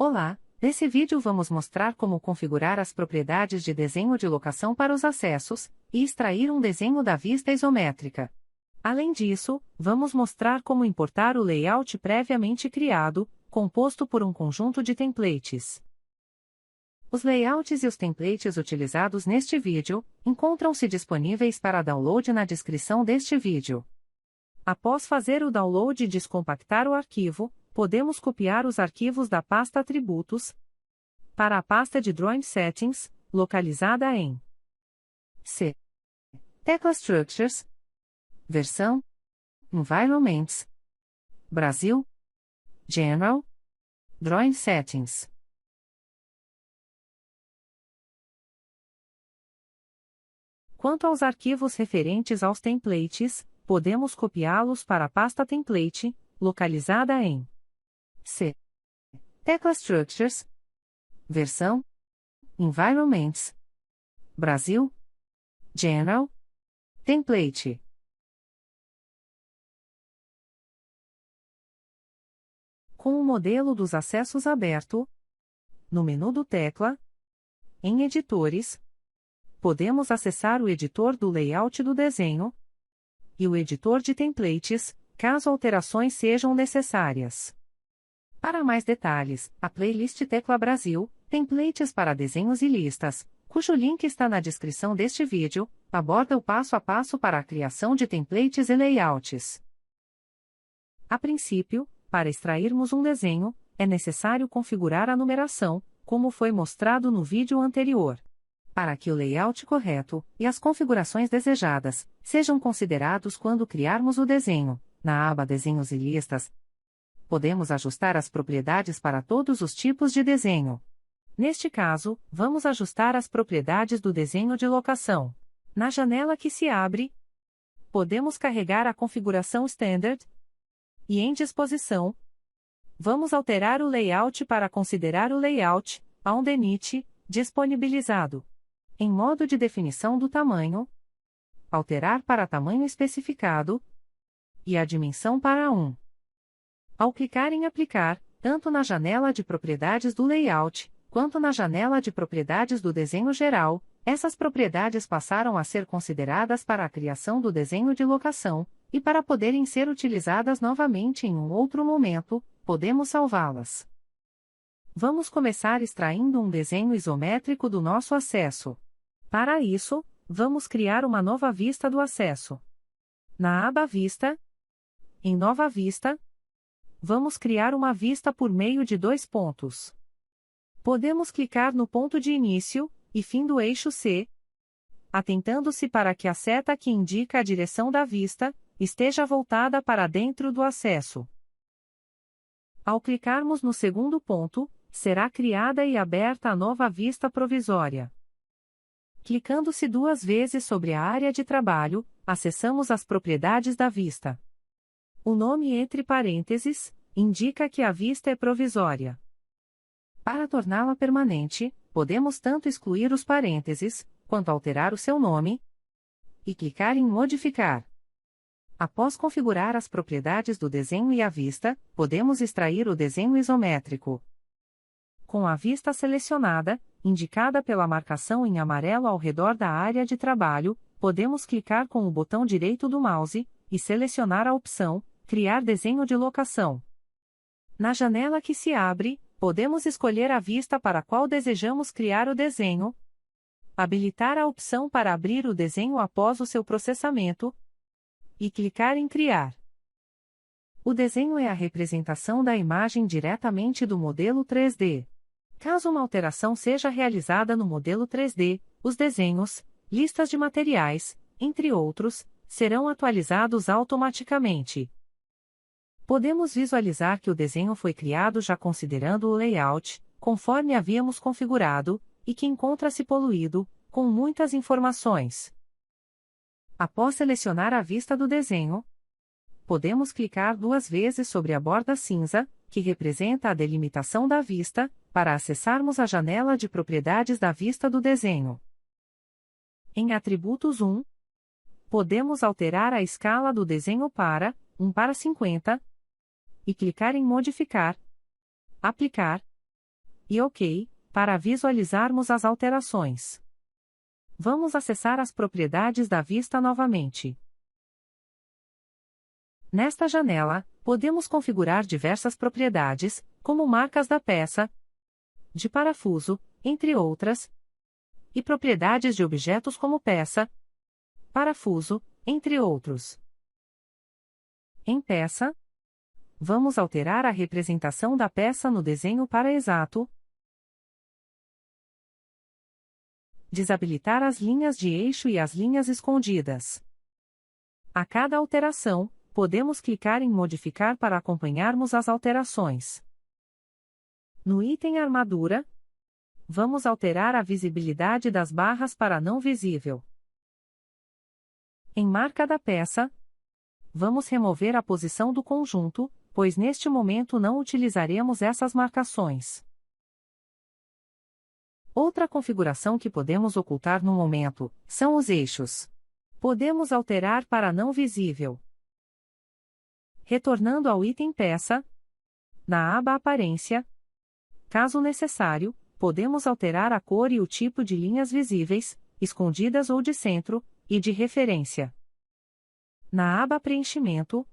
Olá, nesse vídeo vamos mostrar como configurar as propriedades de desenho de locação para os acessos, e extrair um desenho da vista isométrica. Além disso, vamos mostrar como importar o layout previamente criado, composto por um conjunto de templates. Os layouts e os templates utilizados neste vídeo, encontram-se disponíveis para download na descrição deste vídeo. Após fazer o download e descompactar o arquivo, podemos copiar os arquivos da pasta Atributos para a pasta de Drawing Settings, localizada em C. Tecla Structures. Versão Environments. Brasil. General. Drawing Settings. Quanto aos arquivos referentes aos templates, podemos copiá-los para a pasta Template, localizada em C. Tecla Structures. Versão Environments. Brasil. General. Template. Com o modelo dos acessos aberto, no menu do tecla, em Editores, podemos acessar o editor do layout do desenho e o editor de templates, caso alterações sejam necessárias. Para mais detalhes, a playlist Tecla Brasil, Templates para desenhos e listas, cujo link está na descrição deste vídeo, aborda o passo a passo para a criação de templates e layouts. A princípio, para extrairmos um desenho, é necessário configurar a numeração, como foi mostrado no vídeo anterior. Para que o layout correto e as configurações desejadas sejam considerados quando criarmos o desenho, na aba Desenhos e Listas, podemos ajustar as propriedades para todos os tipos de desenho. Neste caso, vamos ajustar as propriedades do desenho de locação. Na janela que se abre, podemos carregar a configuração Standard e em Disposição, vamos alterar o layout para considerar o layout Underneath disponibilizado. Em modo de definição do tamanho, alterar para tamanho especificado e a dimensão para 1. Ao clicar em Aplicar, tanto na janela de propriedades do layout, quanto na janela de propriedades do desenho geral, essas propriedades passaram a ser consideradas para a criação do desenho de locação, e para poderem ser utilizadas novamente em um outro momento, podemos salvá-las. Vamos começar extraindo um desenho isométrico do nosso acesso. Para isso, vamos criar uma nova vista do acesso. Na aba Vista, em Nova Vista, vamos criar uma vista por meio de 2 pontos. Podemos clicar no ponto de início e fim do eixo C, atentando-se para que a seta que indica a direção da vista esteja voltada para dentro do acesso. Ao clicarmos no segundo ponto, será criada e aberta a nova vista provisória. Clicando-se 2 vezes sobre a área de trabalho, acessamos as propriedades da vista. O nome entre parênteses indica que a vista é provisória. Para torná-la permanente, podemos tanto excluir os parênteses, quanto alterar o seu nome e clicar em Modificar. Após configurar as propriedades do desenho e a vista, podemos extrair o desenho isométrico. Com a vista selecionada, indicada pela marcação em amarelo ao redor da área de trabalho, podemos clicar com o botão direito do mouse e selecionar a opção Criar desenho de locação. Na janela que se abre, podemos escolher a vista para a qual desejamos criar o desenho, habilitar a opção para abrir o desenho após o seu processamento e clicar em Criar. O desenho é a representação da imagem diretamente do modelo 3D. Caso uma alteração seja realizada no modelo 3D, os desenhos, listas de materiais, entre outros, serão atualizados automaticamente. Podemos visualizar que o desenho foi criado já considerando o layout, conforme havíamos configurado, e que encontra-se poluído, com muitas informações. Após selecionar a vista do desenho, podemos clicar 2 vezes sobre a borda cinza, que representa a delimitação da vista, para acessarmos a janela de propriedades da vista do desenho. Em Atributos 1, podemos alterar a escala do desenho para 1:50 e clicar em Modificar, Aplicar e OK, para visualizarmos as alterações. Vamos acessar as propriedades da vista novamente. Nesta janela, podemos configurar diversas propriedades, como marcas da peça, de parafuso, entre outras, e propriedades de objetos como peça, parafuso, entre outros. Em peça, vamos alterar a representação da peça no desenho para exato, desabilitar as linhas de eixo e as linhas escondidas. A cada alteração, podemos clicar em modificar para acompanharmos as alterações. No item armadura, vamos alterar a visibilidade das barras para não visível. Em marca da peça, vamos remover a posição do conjunto, pois neste momento não utilizaremos essas marcações. Outra configuração que podemos ocultar no momento são os eixos. Podemos alterar para não visível. Retornando ao item peça, na aba Aparência, caso necessário, podemos alterar a cor e o tipo de linhas visíveis, escondidas ou de centro, e de referência. Na aba Preenchimento,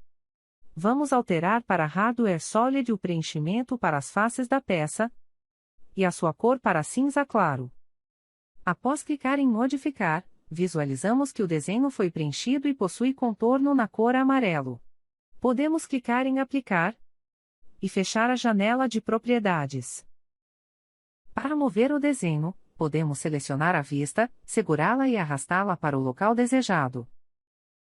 vamos alterar para Hardware Solid o preenchimento para as faces da peça, e a sua cor para cinza claro. Após clicar em Modificar, visualizamos que o desenho foi preenchido e possui contorno na cor amarelo. Podemos clicar em Aplicar e fechar a janela de propriedades. Para mover o desenho, podemos selecionar a vista, segurá-la e arrastá-la para o local desejado.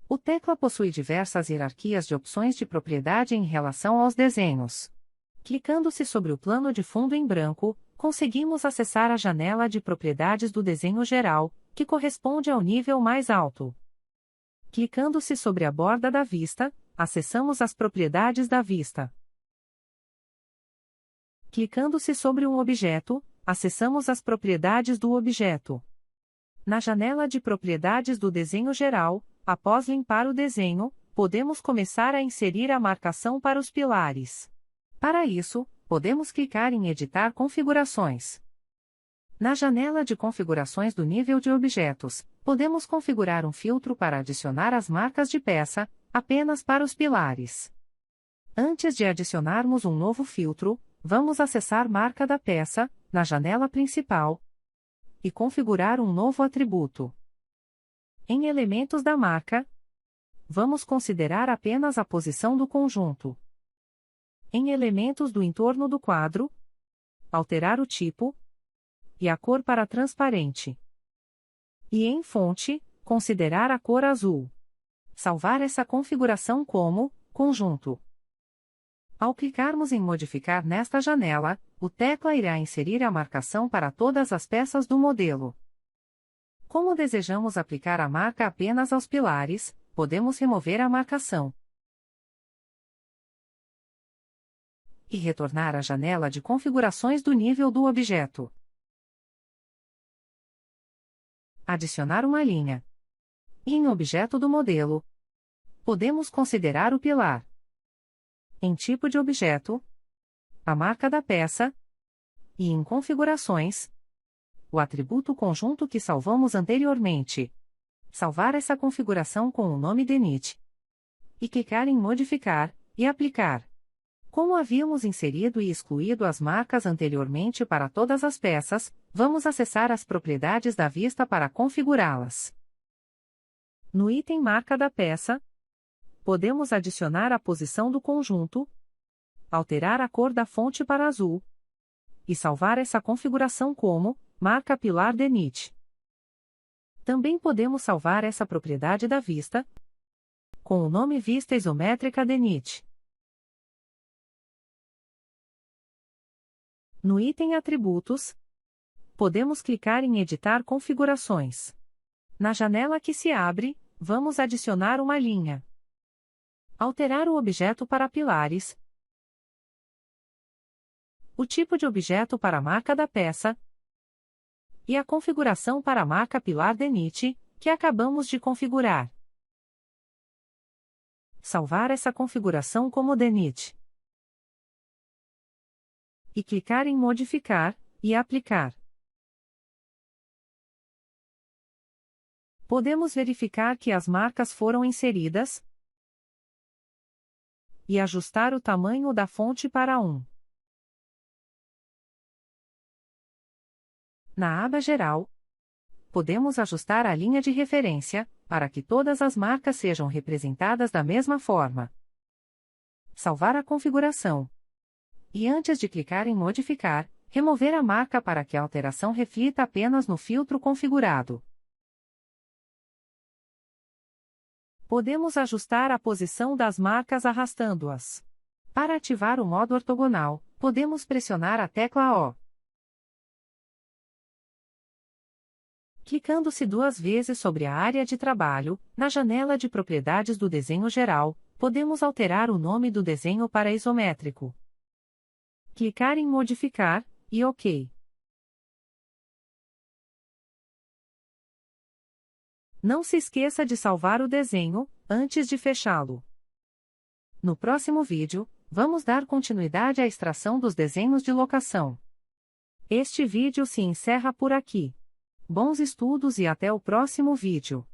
O tecla possui diversas hierarquias de opções de propriedade em relação aos desenhos. Clicando-se sobre o plano de fundo em branco, conseguimos acessar a janela de propriedades do desenho geral, que corresponde ao nível mais alto. Clicando-se sobre a borda da vista, acessamos as propriedades da vista. Clicando-se sobre um objeto, acessamos as propriedades do objeto. Na janela de propriedades do desenho geral, após limpar o desenho, podemos começar a inserir a marcação para os pilares. Para isso, podemos clicar em Editar configurações. Na janela de configurações do nível de objetos, podemos configurar um filtro para adicionar as marcas de peça, apenas para os pilares. Antes de adicionarmos um novo filtro, vamos acessar Marca da peça, na janela principal, e configurar um novo atributo. Em Elementos da marca, vamos considerar apenas a posição do conjunto. Em Elementos do entorno do quadro, alterar o tipo e a cor para transparente. E em Fonte, considerar a cor azul. Salvar essa configuração como Conjunto. Ao clicarmos em Modificar nesta janela, o tecla irá inserir a marcação para todas as peças do modelo. Como desejamos aplicar a marca apenas aos pilares, podemos remover a marcação e retornar à janela de configurações do nível do objeto. Adicionar uma linha. E em Objeto do modelo, podemos considerar o pilar. Em Tipo de objeto, a marca da peça, e em Configurações, o atributo conjunto que salvamos anteriormente. Salvar essa configuração com o nome DENIT. E clicar em Modificar, e Aplicar. Como havíamos inserido e excluído as marcas anteriormente para todas as peças, vamos acessar as propriedades da vista para configurá-las. No item Marca da peça, podemos adicionar a posição do conjunto, alterar a cor da fonte para azul, e salvar essa configuração como Marca Pilar DENIT. Também podemos salvar essa propriedade da vista com o nome Vista Isométrica DENIT. No item Atributos, podemos clicar em Editar configurações. Na janela que se abre, vamos adicionar uma linha. Alterar o objeto para pilares. O tipo de objeto para a marca da peça. E a configuração para a marca Pilar DENIT, que acabamos de configurar. Salvar essa configuração como DENIT. e clicar em Modificar e Aplicar. Podemos verificar que as marcas foram inseridas e ajustar o tamanho da fonte para 1. Na aba Geral, podemos ajustar a linha de referência, para que todas as marcas sejam representadas da mesma forma. Salvar a configuração. E antes de clicar em Modificar, remover a marca para que a alteração reflita apenas no filtro configurado. Podemos ajustar a posição das marcas arrastando-as. Para ativar o modo ortogonal, podemos pressionar a tecla O. Clicando-se 2 vezes sobre a área de trabalho, na janela de propriedades do desenho geral, podemos alterar o nome do desenho para isométrico. Clicar em Modificar, e OK. Não se esqueça de salvar o desenho, antes de fechá-lo. No próximo vídeo, vamos dar continuidade à extração dos desenhos de locação. Este vídeo se encerra por aqui. Bons estudos e até o próximo vídeo.